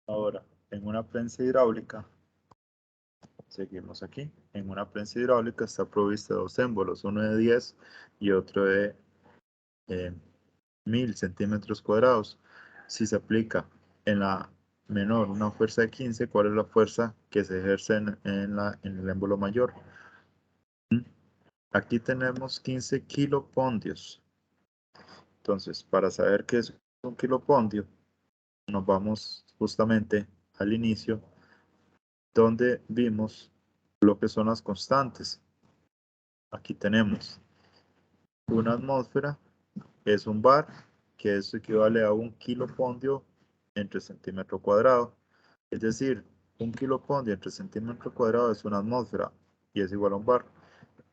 A: Ahora, en una prensa hidráulica, seguimos aquí. En una prensa hidráulica está provista de dos émbolos, uno de 10 y otro de 1000 centímetros cuadrados. Si se aplica en la menor una fuerza de 15, ¿cuál es la fuerza que se ejerce en el émbolo mayor? Aquí tenemos 15 kilopondios. Entonces, para saber qué es un kilopondio, nos vamos justamente al inicio, donde vimos lo que son las constantes. Aquí tenemos una atmósfera, es un bar, que eso equivale a un kilopondio entre centímetro cuadrado. Es decir, un kilopondio entre centímetro cuadrado es una atmósfera y es igual a un bar.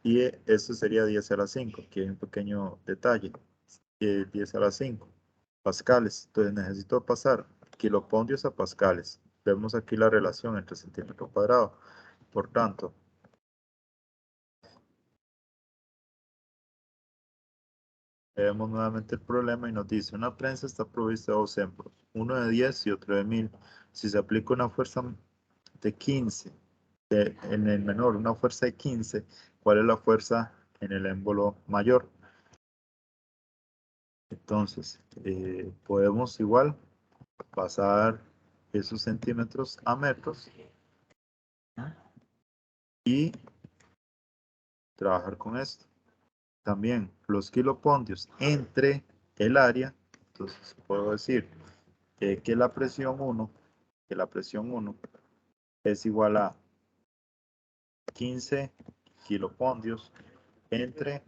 A: Y esto sería 10 a la 5, que hay un pequeño detalle. 10 a la 5 pascales. Entonces necesito pasar kilopondios a pascales. Vemos aquí la relación entre centímetro cuadrado. Por tanto, vemos nuevamente el problema y nos dice, una prensa está provista de dos émbolos, uno de 10 y otro de 1000. Si se aplica una fuerza de 15 en el menor, una fuerza de 15, ¿cuál es la fuerza en el émbolo mayor? Entonces, podemos igual pasar esos centímetros a metros y trabajar con esto. También los kilopondios entre el área, entonces puedo decir que la presión 1, es igual a 15 kilopondios entre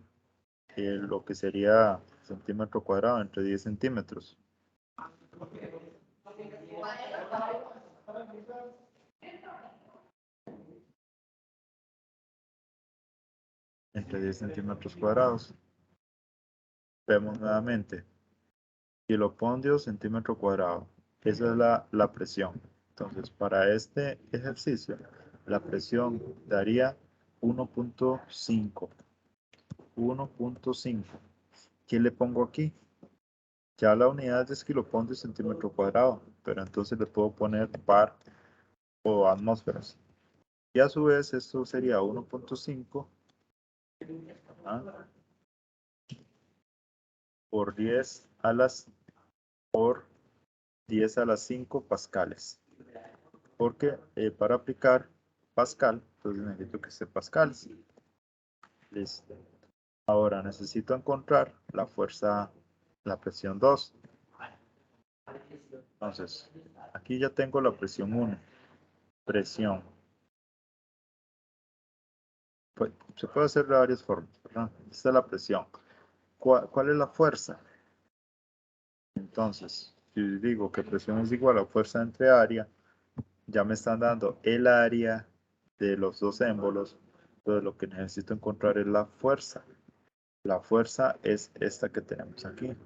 A: lo que sería centímetro cuadrado, entre 10 centímetros. Entre 10 centímetros cuadrados. Vemos nuevamente kilopondios centímetro cuadrado. Esa es la presión. Entonces, para este ejercicio, la presión daría 1.5. 1.5. ¿Qué le pongo aquí? Ya la unidad es kilopondio centímetro cuadrado, pero entonces le puedo poner bar o atmósferas. Y a su vez esto sería 1.5 por 10 a las 5 pascales. Porque para aplicar pascal, entonces necesito que sea pascales. Listo. Ahora necesito encontrar la fuerza, la presión 2. Entonces, aquí ya tengo la presión 1. Presión. Pues, se puede hacer de varias formas, ¿verdad? Esta es la presión. ¿Cuál es la fuerza? Entonces, si digo que presión es igual a fuerza entre área, ya me están dando el área de los dos émbolos. Entonces, lo que necesito encontrar es la fuerza. La fuerza es esta que tenemos aquí.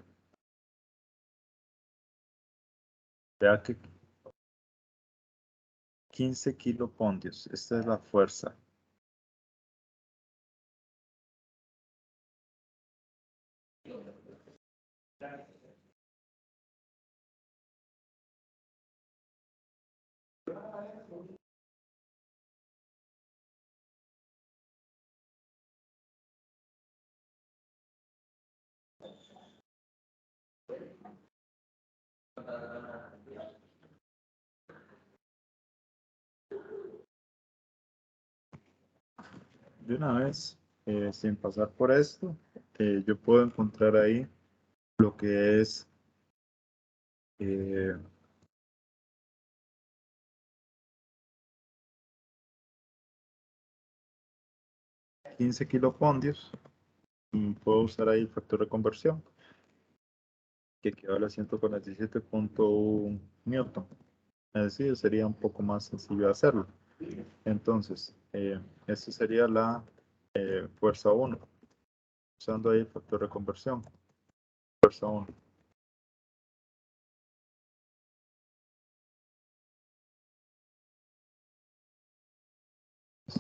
A: Vea que 15 kilopondios. Esta es la fuerza. De una vez, sin pasar por esto, yo puedo encontrar ahí lo que es 15 kilopondios. Puedo usar ahí el factor de conversión, que equivale a 147.1 newton. Es decir, sería un poco más sencillo hacerlo. Entonces, esta sería la fuerza 1, usando ahí el factor de conversión. Fuerza 1.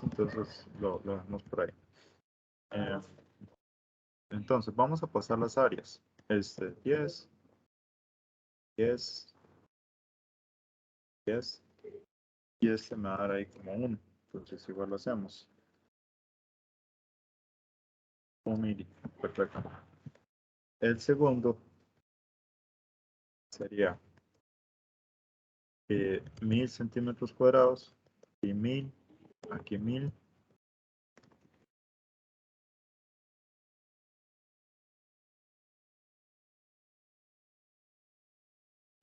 A: Entonces, lo dejamos por ahí. Entonces, vamos a pasar las áreas. 10, 10, 10. Y este me va a dar ahí como 1. Entonces, igual lo hacemos. 1 mili. Perfecto. El segundo sería 1000 centímetros cuadrados y 1000, aquí 1000.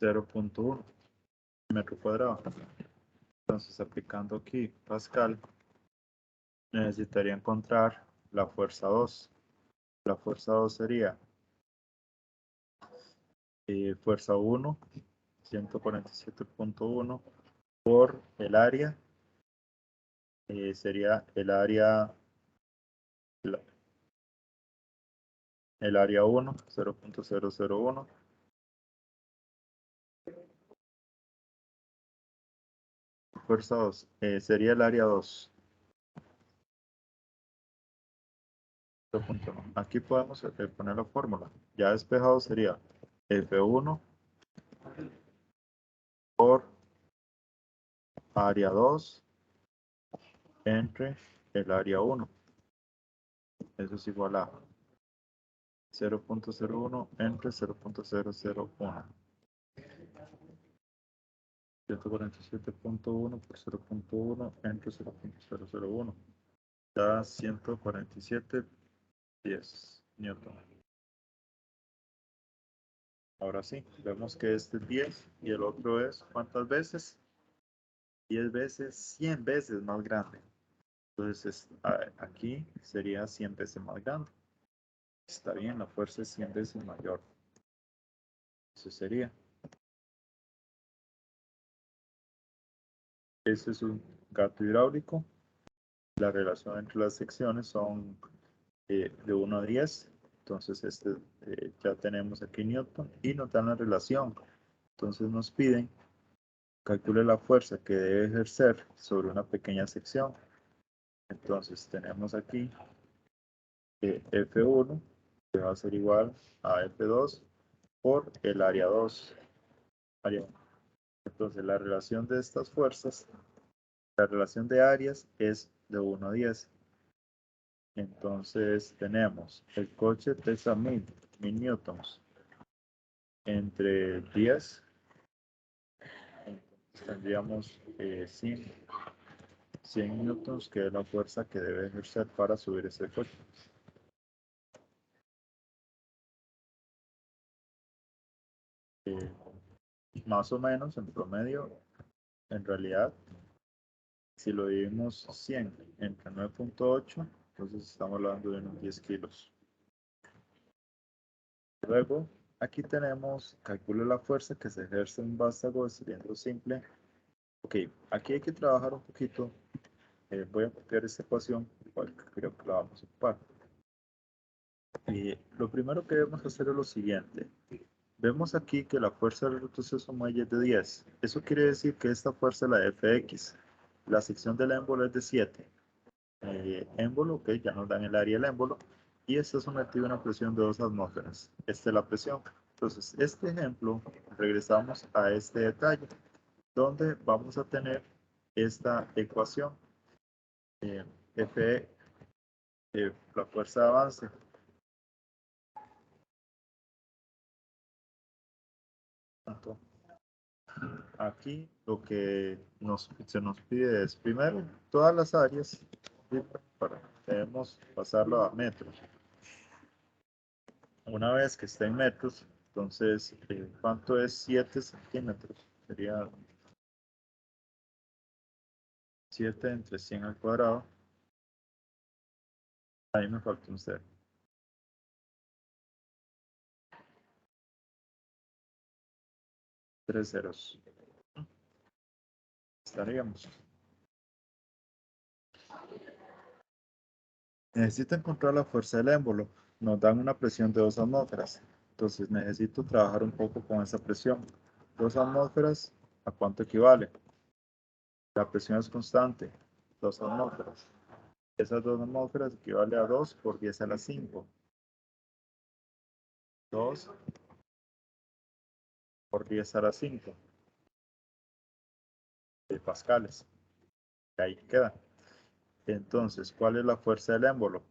A: 0.1 metro cuadrado. Entonces, aplicando aquí Pascal, necesitaría encontrar la fuerza 2. La fuerza 2 sería fuerza 1, 147.1 por el área. Sería el área 1, 0.001. Fuerza 2 sería el área 2. Aquí podemos poner la fórmula. Ya despejado sería F1 por área 2 entre el área 1. Eso es igual a 0.01 entre 0.001. 147.1 por 0.1 entre 0.001. Da 147.10 newton. Ahora sí, vemos que este es 10 y el otro es, ¿cuántas veces? 10 veces, 100 veces más grande. Entonces, aquí sería 100 veces más grande. Está bien, la fuerza es 100 veces mayor. Eso sería. Este es un gato hidráulico. La relación entre las secciones son de 1 a 10. Entonces, ya tenemos aquí Newton y nos dan la relación. Entonces, nos piden calcule la fuerza que debe ejercer sobre una pequeña sección. Entonces, tenemos aquí F1, que va a ser igual a F2 por el área 2. Entonces, la relación de estas fuerzas, la relación de áreas es de 1 a 10. Entonces, tenemos el coche pesa 1000 newtons entre 10. Entonces, tendríamos 100 newtons, que es la fuerza que debe ejercer para subir ese coche. Más o menos en promedio, en realidad, si lo dividimos 100 entre 9.8, entonces estamos hablando de unos 10 kilos. Luego, aquí tenemos, calcule la fuerza que se ejerce en un vástago de cilindro simple. Ok, aquí hay que trabajar un poquito. Voy a copiar esta ecuación, igual creo que la vamos a ocupar. Lo primero que debemos hacer es lo siguiente. Vemos aquí que la fuerza del retroceso muelle es de 10. Eso quiere decir que esta fuerza es la Fx. La sección del émbolo es de 7. Émbolo, ok, ya nos dan el área del émbolo. Y está sometido a una presión de 2 atmósferas. Esta es la presión. Entonces, este ejemplo, regresamos a este detalle, donde vamos a tener esta ecuación. F, la fuerza de avance. Aquí lo que se nos pide es, primero, todas las áreas, debemos pasarlo a metros. Una vez que esté en metros, entonces, ¿cuánto es 7 centímetros? Sería 7 entre 100 al cuadrado. Ahí me falta un 0. 3 ceros. Estaríamos. Necesito encontrar la fuerza del émbolo. Nos dan una presión de 2 atmósferas. Entonces necesito trabajar un poco con esa presión. 2 atmósferas, ¿a cuánto equivale? La presión es constante, 2 atmósferas. Esas 2 atmósferas equivale a 2 por 10 a la 5. 2 por 10 a la 5 de pascales. Ahí queda. Entonces, ¿cuál es la fuerza del émbolo?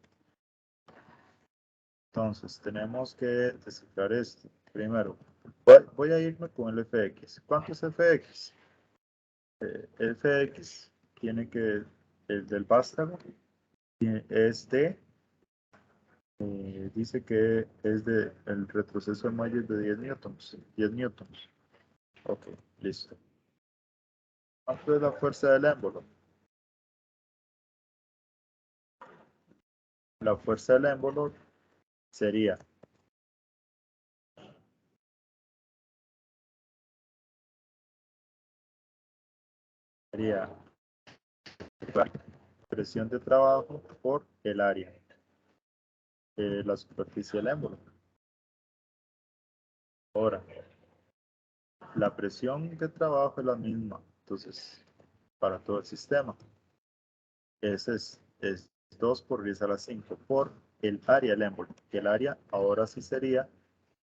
A: Entonces, tenemos que descifrar esto. Primero, voy a irme con el Fx. ¿Cuánto es Fx? Fx tiene que, el del vástago, es de, dice que es de, el retroceso del muelle es de 10 newtons. 10 newtons. Ok, listo. ¿Cuánto es la fuerza del émbolo? La fuerza del émbolo sería la presión de trabajo por el área, la superficie del émbolo. Ahora, la presión de trabajo es la misma, entonces, para todo el sistema. Ese es 2 por 10 a la 5 por el área del émbolo. Que el área ahora sí sería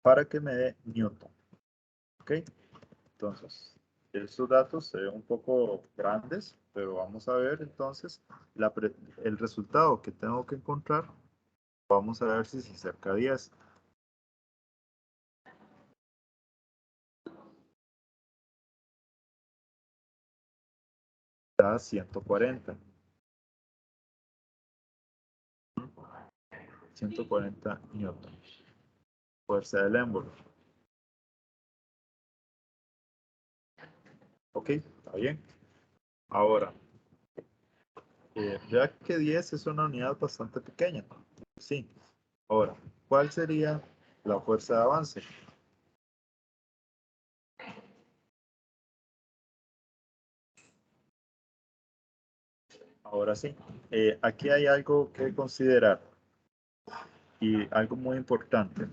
A: para que me dé newton. ¿Ok? Entonces, estos datos se ven un poco grandes, pero vamos a ver entonces el resultado que tengo que encontrar. Vamos a ver si se acerca a 10. Da 140. 140 newtons. Fuerza del émbolo. Ok, está bien. Ahora, vea que 10 es una unidad bastante pequeña. Sí. Ahora, ¿cuál sería la fuerza de avance? Ahora sí. Aquí hay algo que considerar y algo muy importante.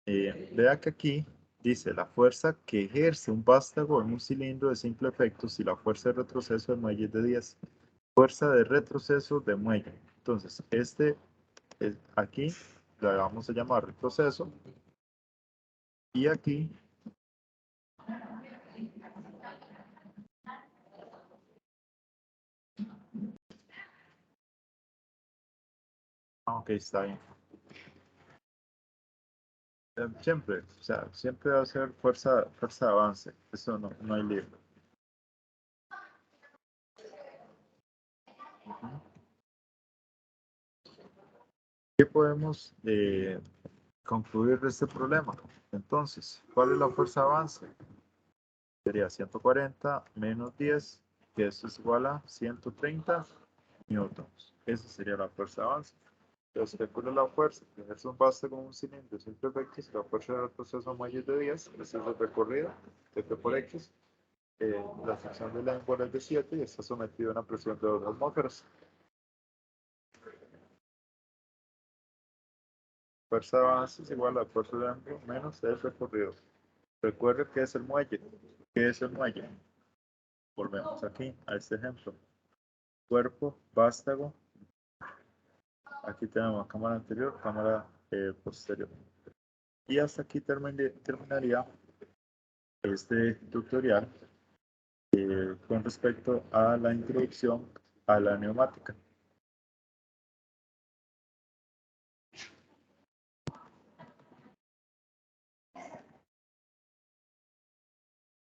A: Vea que aquí dice la fuerza que ejerce un vástago en un cilindro de simple efecto si la fuerza de retroceso del muelle es de 10. Fuerza de retroceso de muelle. Entonces, aquí la vamos a llamar retroceso y aquí ok, está bien. Siempre, o sea, siempre va a ser fuerza de avance. Eso no hay libro. ¿Qué podemos concluir de este problema? Entonces, ¿cuál es la fuerza de avance? Sería 140 menos 10, que eso es igual a 130 newtons. Esa sería la fuerza de avance. Entonces, calcula la fuerza que ejerce un vástago con un cilindro simple efecto si la fuerza de retroceso muelle de 10, ese es el recorrido, F por X. La sección del émbolo es de 7 y está sometido a una presión de 2 atmósferas. Fuerza de avance es igual a fuerza de ángulo menos el recorrido. Recuerde qué es el muelle. ¿Qué es el muelle? Volvemos aquí a este ejemplo. Cuerpo, vástago. Aquí tenemos cámara anterior, cámara posterior. Y hasta aquí terminaría este tutorial con respecto a la introducción a la neumática.